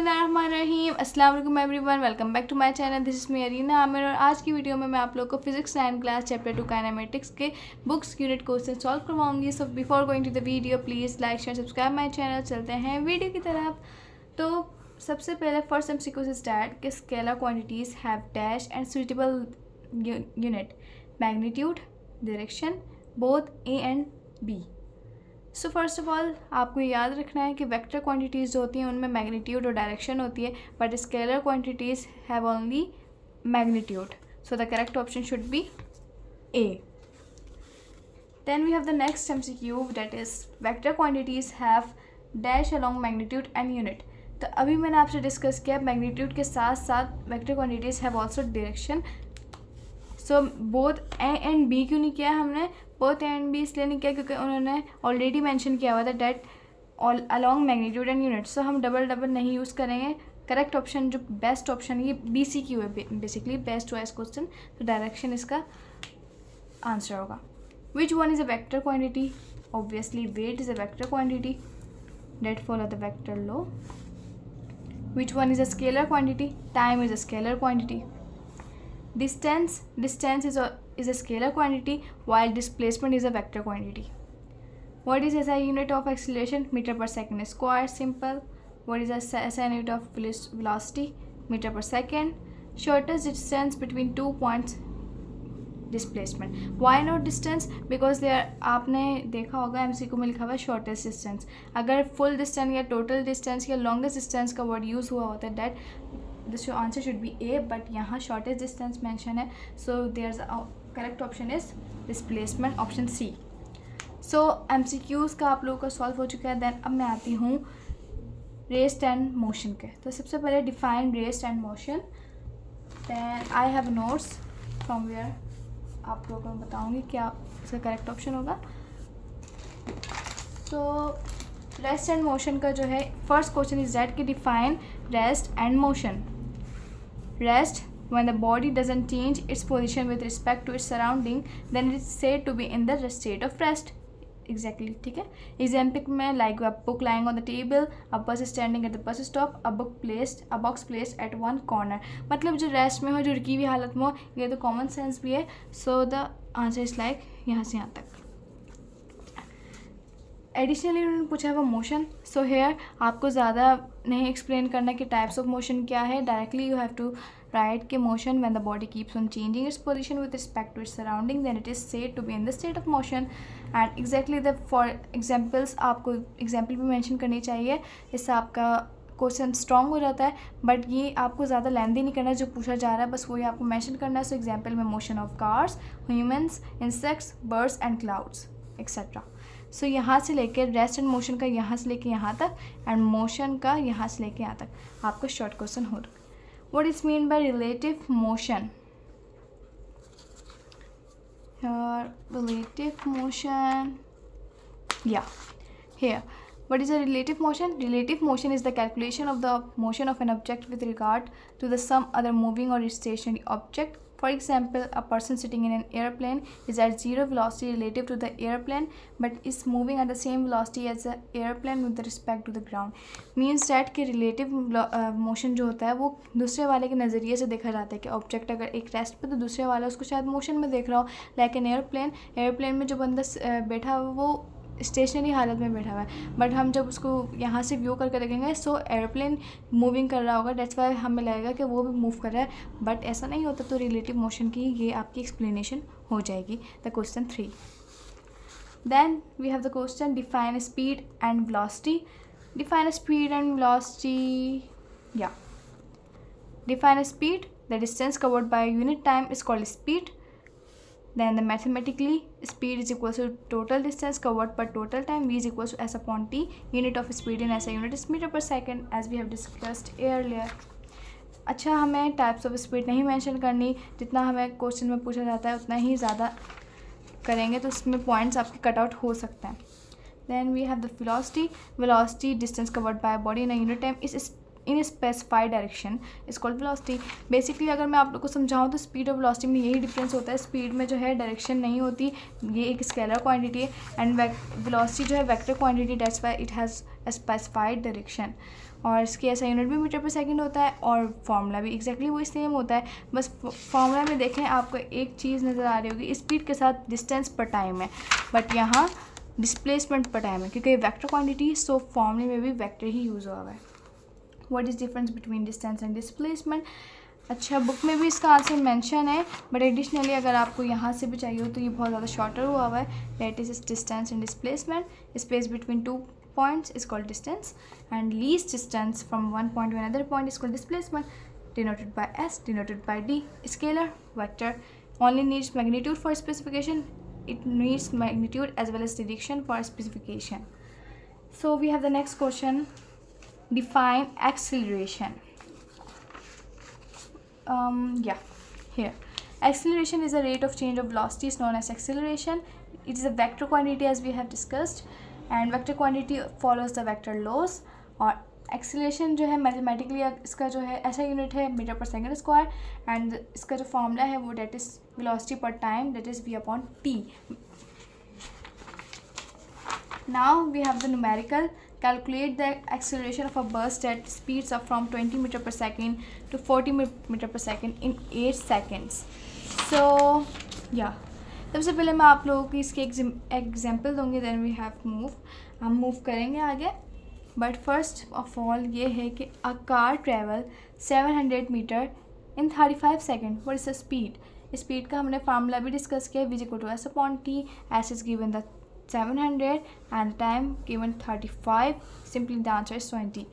बिस्मिल्लाहिर्रहमानिर्रहीम। अस्सलाम वालेकुम everyone, welcome back to my channel. This is me Areena Aamir और आज की वीडियो में मैं आप लोगों को फिजिक्स 9 क्लास चैप्टर 2 काइनेमेटिक्स के बुक्स यूनिट क्वेश्चन सॉल्व करवाऊंगी। So before going to the video please like share subscribe my channel. चलते हैं वीडियो की तरफ। तो सबसे पहले फर्स्ट MCQ से स्टार्ट कि scalar quantities have dash and suitable unit magnitude direction both A and B। So first of all आपको याद रखना है कि वेक्टर क्वांटिटीज़ जो होती हैं उनमें मैग्नीट्यूड और डायरेक्शन होती है, but scalar quantities have only magnitude. So the correct option should be A। Then we have the next MCQ that is vector quantities have dash along magnitude and unit. तो अभी मैंने आपसे discuss किया magnitude के साथ साथ vector quantities have also direction. So both A and B क्यों नहीं किया हमने? बोथ A एंड B इसलिए नहीं किया क्योंकि उन्होंने ऑलरेडी मेंशन किया हुआ था that along magnitude and unit. So हम डबल नहीं यूज़ करेंगे। करेक्ट ऑप्शन जो बेस्ट ऑप्शन ये BCQ है, बेसिकली बेस्ट चॉइस क्वेश्चन। तो डायरेक्शन इसका आंसर होगा। Which one is a vector quantity? Obviously weight is a vector quantity that follow the vector law. Which one is a scalar quantity? Time is a scalar quantity. Distance is a scalar quantity while displacement is a vector quantity. What is SI unit of acceleration? Meter per second square. Simple. What is SI unit of velocity? Meter per second. Shortest distance between 2 points? Displacement. Why not distance? Because there आपने देखा होगा MCQ में लिखा हुआ है shortest distance। अगर full distance या total distance या longest distance का word use हुआ होता है that this answer should be A, but यहाँ shortest distance mention है, so there's a correct option is displacement, option C. So MCQs का आप लोगों का solve हो चुका है। then अब मैं आती हूँ rest and motion के। तो सबसे पहले define rest and motion। then I have notes from where आप लोगों को मैं बताऊँगी क्या इसका करेक्ट ऑप्शन होगा। तो रेस्ट एंड मोशन का जो है फर्स्ट क्वेश्चन इज दैट कि define rest and motion. Rest when the body doesn't change its position with respect to its surrounding then it is said to be in the state of rest। exactly, ठीक है। Example में like a book lying on the table, a bus standing at the bus stop, a box placed at one corner। मतलब जो rest में हो, जो रुकी हुई हालत में हो, ये तो कॉमन सेंस भी है। So the answer is like यहाँ से यहाँ तक। एडिशनली उन्होंने पूछा है वो मोशन। सो हेयर आपको ज़्यादा नहीं एक्सप्लेन करना कि टाइप्स ऑफ मोशन क्या है। Directly you have to write कि motion when the body keeps on changing its position with respect to its surrounding then it is said to be in the state of motion. And exactly the for examples आपको example भी mention करनी चाहिए, इससे आपका question strong हो जाता है। But ये आपको ज़्यादा लेंथी नहीं करना, जो पूछा जा रहा है बस वही आपको मेंशन करना है। सो एग्जाम्पल में motion of cars, humans, insects, birds and clouds etcetera. So यहाँ से लेके रेस्ट एंड मोशन का यहाँ से लेके यहाँ तक एंड मोशन का यहाँ से लेके यहाँ तक आपका शॉर्ट क्वेश्चन हो रहा है। What is mean by relative motion? Relative motion here what is a relative motion? Relative motion is the calculation of the motion of an object with regard to the some other moving or stationary object. For example, a person sitting in an airplane is at zero velocity relative to the airplane but is moving at the same velocity as the airplane with respect to the ground। means that कि relative motion जो होता है वो दूसरे वाले के नज़रिए से देखा जाता है कि ऑब्जेक्ट अगर एक रेस्ट पे तो दूसरे वाला उसको शायद मोशन में देख रहा हो। लाइक एन एयरप्लेन में जो बंदा बैठा हुआ वो स्टेशनरी हालत में बैठा हुआ है, बट हम जब उसको यहाँ से व्यू करके देखेंगे सो एयरप्लेन मूविंग कर रहा होगा, डेट्स वाई हमें लगेगा कि वो भी मूव कर रहा है, बट ऐसा नहीं होता। तो रिलेटिव मोशन की ये आपकी एक्सप्लेनेशन हो जाएगी। The question 3। Then we have the question define speed and velocity. Define speed and velocity define speed, the distance covered by unit time is called speed. Then the mathematically speed is equal to total distance covered per total time. V is equal to S upon T. Unit of speed in SI unit is meter per second as we have discussed earlier। अच्छा, हमें types of speed नहीं mention करनी, जितना हमें question में पूछा जाता है उतना ही ज़्यादा करेंगे तो उसमें पॉइंट्स आपके कट आउट हो सकते हैं। Then we have the velocity. Velocity distance covered by a body in a unit time is in specified direction is called velocity. Basically अगर मैं आप लोग को समझाऊँ तो स्पीड और वेलोसिटी में यही डिफरेंस होता है। स्पीड में जो है डायरेक्शन नहीं होती, ये एक स्केलर क्वांटिटी है, एंड वेलोसिटी जो है vector quantity, that's why it has a specified direction. और इसकी ऐसा यूनिट भी मीटर पर सेकंड होता है और फार्मूला भी एग्जैक्टली वही सेम होता है। बस फार्मूला में देखें आपको एक चीज़ नज़र आ रही होगी, स्पीड के साथ डिस्टेंस पर टाइम है, बट यहाँ डिस्प्लेसमेंट पर टाइम है क्योंकि वेक्टर क्वांटिटी, सो फार्मूले में भी वेक्टर ही यूज़ हुआ है। What is difference between distance and displacement? अच्छा, बुक में भी इसका आंसर मेंशन है, बट एडिशनली अगर आपको यहाँ से भी चाहिए हो तो ये बहुत ज़्यादा शॉर्टर हुआ है। That is distance and displacement, space between 2 points is called distance, and least distance from one point to another point is called displacement, denoted by s, denoted by d. Scalar vector only needs magnitude for specification, it needs magnitude as well as direction for specification. So we have the next question, define acceleration. Here acceleration is a rate of change of velocity is known as acceleration. It is a vector quantity as we have discussed, and vector quantity follows the vector laws. और acceleration जो है mathematically इसका जो है ऐसा unit है metre पर second square, and इसका जो फॉर्मूला है वो डेट इज वेलोसिटी पर time, that is v/t. Now we have the numerical. Calculate the acceleration of a burst that speeds up from 20 meter per second to 40 meter per second in 8 seconds. So सबसे पहले मैं आप लोगों की इसके example दूंगी, then we have हम move करेंगे आगे. बट फर्स्ट ऑफ ऑल ये है कि a car travel 700 metre in 35 second. What is the speed? Speed का हमने फार्मूला भी डिस्कस किया, v=s/t, s is given the 700 and time given 35. Simply the answer is 20.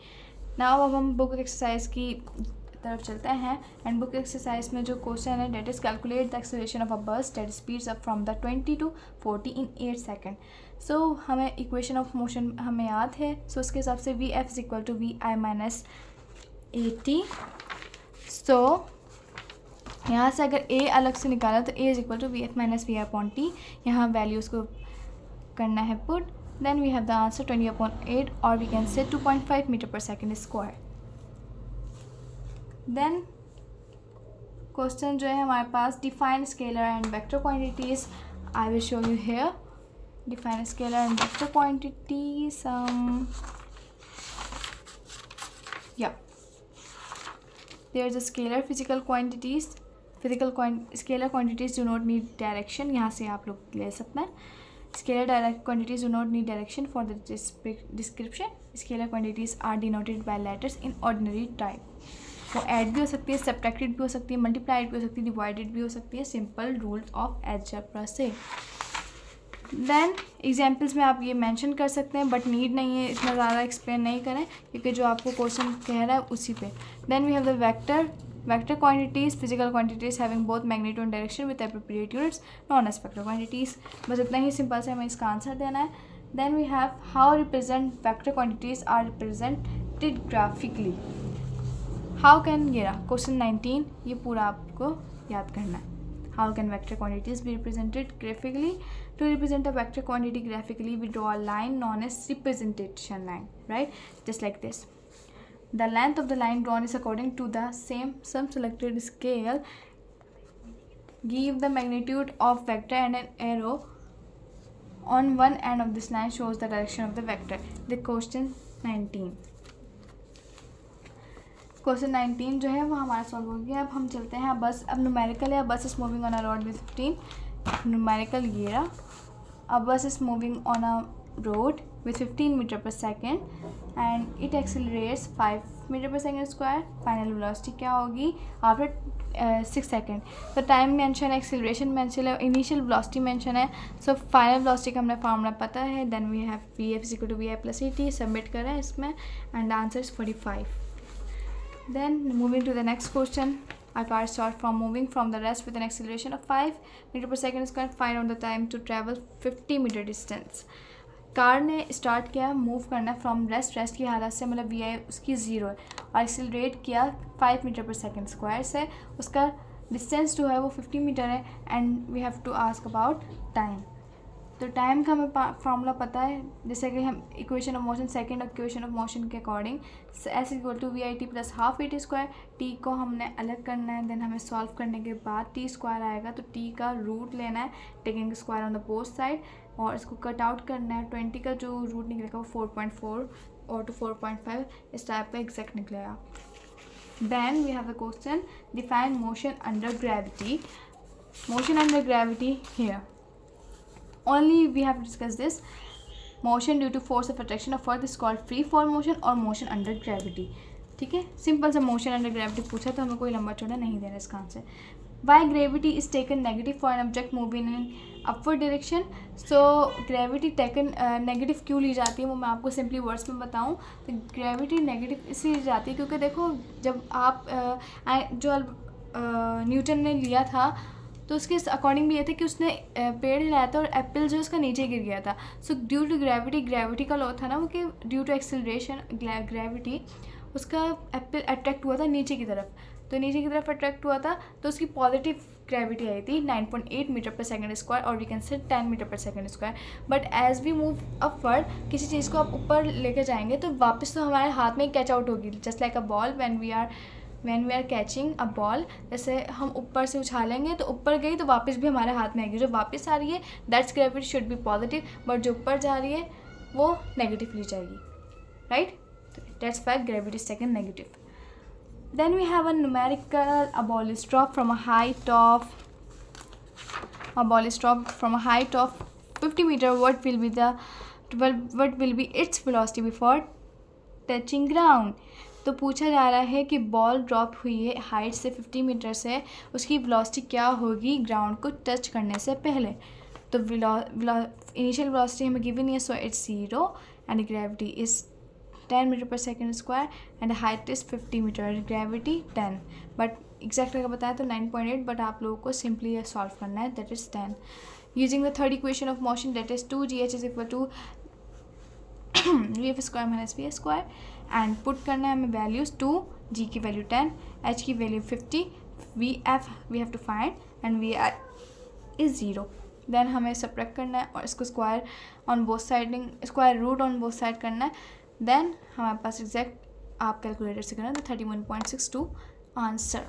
Now अब हम बुक एक्सरसाइज की तरफ चलते हैं, एंड बुक एक्सरसाइज में जो क्वेश्चन है that is calculate the acceleration of a bus that speeds up from the 20 to 40 in 8 second. So हमें इक्वेशन ऑफ मोशन हमें याद है, सो उसके हिसाब से vf is equal to vi - at. सो यहाँ से अगर a अलग से निकाला तो a is equal to vf - vi/t. यहाँ वैल्यूज़ को करना है put, then we have the answer 20/8, और वी कैन से 2.5 metre per second square. Then question जो है हमारे पास, define scalar and vector quantities. I will show you here. Define scalar and vector quantities. There is a scalar physical quantities. Scalar quantities do not need direction. यहाँ से आप लोग ले सकते हैं. Scalar direct quantities do not need direction for the description. Scalar quantities are denoted by letters in ordinary type. वो add भी हो सकती है, सब्ट्रैक्टेड भी हो सकती है, मल्टीप्लाइड भी हो सकती है, डिवाइडेड भी हो सकती है, सिंपल रूल्स ऑफ अलजेब्रा से. देन एग्जाम्पल्स में आप ये मेंशन कर सकते हैं, बट नीड नहीं है इतना ज़्यादा एक्सप्लेन नहीं करें क्योंकि जो आपको क्वेश्चन कह रहा है उसी पे. Then we have the vector quantities, physical quantities having both magnitude and direction with appropriate units known as vector quantities. बस इतना ही सिंपल से हमें इसका आंसर देना है. Then we have how represent vector quantities are represented graphically. How can question 19 ये पूरा आपको याद करना है. How can vector quantities be represented graphically? To represent a vector quantity graphically, we draw a line known as representation line, right? Just like this. The length of the line drawn is according to the some selected scale. Give the magnitude of vector and an arrow on one end of this line shows the direction of the vector. The question 19. Question 19 जो है वो हमारा solve हो गया. अब हम चलते हैं बस. अब न्यूमेरिकल है. बस is moving on a road with 15. Numerical ये रहा. अब बस is moving on a road with 15 meter per second and it accelerates 5 meter per second square. Final velocity क्या होगी after 6 सेकेंड. तो टाइम मेंशन है, एक्सेलरेशन मेंशन है, initial velocity mention है. सो फाइनल वेलोसिटी का हमें फार्मूला पता है. Then we have vf is equal to vi plus at. Submit करें इसमें and answer is 45. Then moving to the next question. A car starts from moving from the rest with an acceleration of 5 meter per second square. Find out the time to travel 50 meter distance. Car ने start किया move करना from rest की हालत से, मतलब we आई उसकी 0 है, और एक्सेलरेट किया 5 मीटर पर सेकेंड स्क्वायर से. उसका डिस्टेंस जो है वो 50 मीटर है. And we have to ask about time. तो टाइम का हमें फार्मूला पता है, जैसे कि हम equation of motion second equation of motion के according s equal to VIT plus half AT square. T को हमने अलग करना है. देन हमें सॉल्व करने के बाद टी स्क्वायर आएगा, तो टी का रूट लेना है taking square on the both side, और इसको कट आउट करना है. 20 का जो रूट निकलेगा वो 4.4 और टू 4.5 इस टाइप का एग्जैक्ट निकलेगा। Then we have the question define motion under gravity. Motion under gravity here only we have discuss this. Motion due to force of attraction of earth is called free fall motion और motion under gravity. ठीक है, simple सा motion under gravity पूछा तो हमें कोई लंबा चौड़ा नहीं देना इसका answer. Why gravity is taken negative for an object moving in upward direction. So gravity taken negative क्यों ली जाती है वो मैं आपको सिंपली वर्ड्स में बताऊं तो ग्रेविटी नेगेटिव इसलिए ली जाती है क्योंकि देखो जब आप जो न्यूटन ने लिया था तो उसके अकॉर्डिंग भी ये था कि उसने पेड़ हिलाया था और एप्पल जो उसका नीचे गिर गया था। सो ड्यू टू ग्रेविटी का लॉ था ना वो कि ड्यू टू एक्सेलरेशन ग्रेविटी उसका एप्पल अट्रैक्ट हुआ था नीचे की तरफ, तो नीचे की तरफ अट्रैक्ट हुआ था तो उसकी पॉजिटिव ग्रेविटी आई थी 9.8 मीटर पर सेकंड स्क्वायर और वी कैन से 10 मीटर पर second square. But as we move upward किसी चीज़ को आप ऊपर लेके जाएंगे तो वापस तो हमारे हाथ में ही कैच आउट होगी, just like a ball when we are catching a ball. जैसे हम ऊपर से उछालेंगे तो ऊपर गई तो वापस भी हमारे हाथ में आएगी, जो वापस आ रही है that's gravity should be positive, but जो ऊपर जा रही है वो नेगेटिव ली जाएगी, right. That's why gravity is taken negative. Then we have a numerical, a ball is dropped from a height of 50 meter. What will be its velocity before touching ground? तो पूछा जा रहा है कि बॉल ड्रॉप हुई है height से 50 metre से, उसकी वेलोसिटी क्या होगी ग्राउंड को टच करने से पहले। तो इनिशियल वेलोसिटी हमें गिवन है, so it's 0 and gravity is 10 metre per second square and height is 50 meter, gravity 10, but exact अगर बताया तो 9.8, बट आप लोगों को सिंपली ये सॉल्व करना है, that is 10 using the third equation of motion that is 2gh is equal to vf square minus v square and put करना है हमें वैल्यूज़ 2g की वैल्यू 10, h की value 50, vf we have to find and v is 0। देन हमें subtract करना है और इसको स्क्वायर ऑन बोथ साइडिंग square root on both side करना है। देन हमारे पास एग्जैक्ट आप कैलकुलेटर से करना तो 31.62 answer.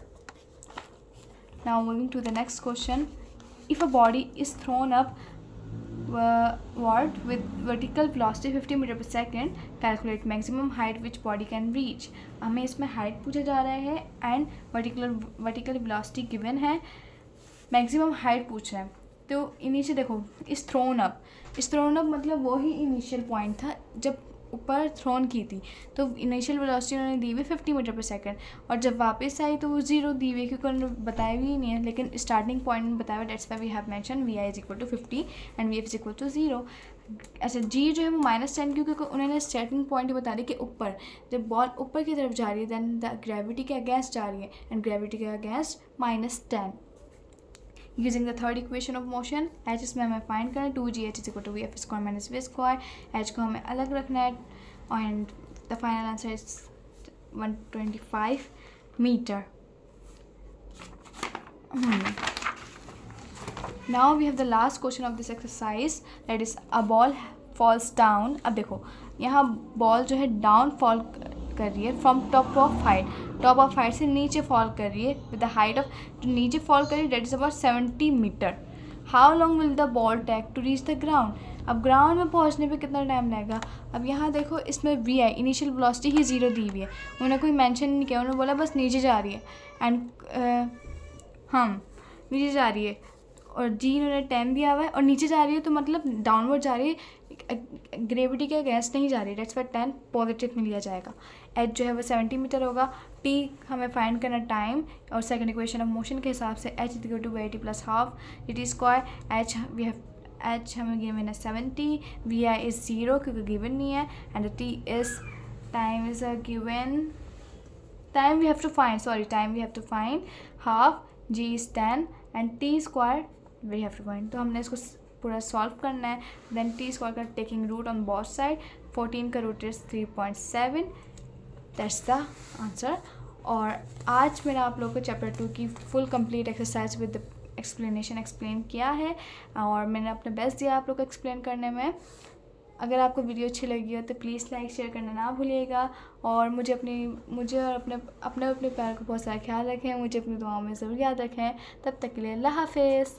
Now moving to the next question, if a body is thrown upward with vertical velocity 50 meter per second, calculate maximum height which body can reach. हमें इसमें height पूछा जा रहा है एंड वर्टिकल वेलोसिटी गिवन है, maximum height पूछ रहा है। तो इनिशियल देखो इस थ्रोन अप मतलब वही इनिशियल पॉइंट था जब ऊपर थ्रोन की थी, तो इनिशियल वेलोसिटी उन्होंने दी हुई 50 मीटर पर सेकंड और जब वापस आई तो वो 0 दी हुई क्योंकि उन्होंने बताया भी नहीं है, लेकिन स्टार्टिंग पॉइंट में बताया हुआ, that's why we have mention v i is equal to 50 and v f is equal to 0। अच्छा जी जो है वो -10 क्योंकि उन्होंने स्टार्टिंग पॉइंट बता दी कि ऊपर जब बॉल ऊपर की तरफ जा रही है देन द ग्रेविटी के अगेंस्ट जा रही है एंड ग्रेविटी के against -10। Using the third equation of motion h इसमें हमें फाइंड करना है 2gh is equal to v f square minus v square, h को हमें अलग रखना है and the final answer is 125 metre. Now we have the last question of this exercise that is a ball falls down. अब देखो यहाँ ball जो है डाउन फॉल कर रही है फ्रॉम टॉप ऑफ हाइट से नीचे फॉल कर रही है विद द हाइट ऑफ, जो नीचे फॉल कर रही है that is about 70 metre. How long will the ball take to reach the ground. अब ग्राउंड में पहुंचने पे कितना टाइम लगेगा। अब यहाँ देखो इसमें वी आई इनिशियल वेलोसिटी ही 0 दी हुई है, उन्होंने कोई मेंशन नहीं किया, उन्होंने बोला बस नीचे जा रही है एंड नीचे जा रही है और जी इन्होंने 10 दिया हुआ है और नीचे जा रही है तो मतलब डाउनवर्ड जा रही है, ग्रेविटी के अगेंस्ट नहीं जा रही है, डेट्स व्हाई 10 पॉजिटिव में लिया जाएगा। एच जो है वो 70 मीटर होगा, टी हमें फाइंड करना टाइम और सेकंड इक्वेशन ऑफ मोशन के हिसाब से h equal to v t plus half t square, h हमें गिवन है 70, वी आई इज़ 0 क्योंकि गिवन नहीं है and t is time is given time we have to find half, g is 10 and t square we have to find. तो हमने इसको पूरा solve करना है। देन टी स्क्वायर का taking root on both side, 14 का root is 3.7, that's the answer. और आज मेरा आप लोगों को चैप्टर 2 की full complete exercise with explanation explain किया है और मैंने अपना बेस्ट दिया आप लोग को एक्सप्लेन करने में। अगर आपको वीडियो अच्छी लगी हो तो प्लीज़ लाइक शेयर करना ना भूलिएगा और मुझे और अपने प्यार का बहुत सारा ख्याल रखें, मुझे अपनी दुआओं में ज़रूर याद रखें। तब तक के लिए अल्लाह हाफिज़।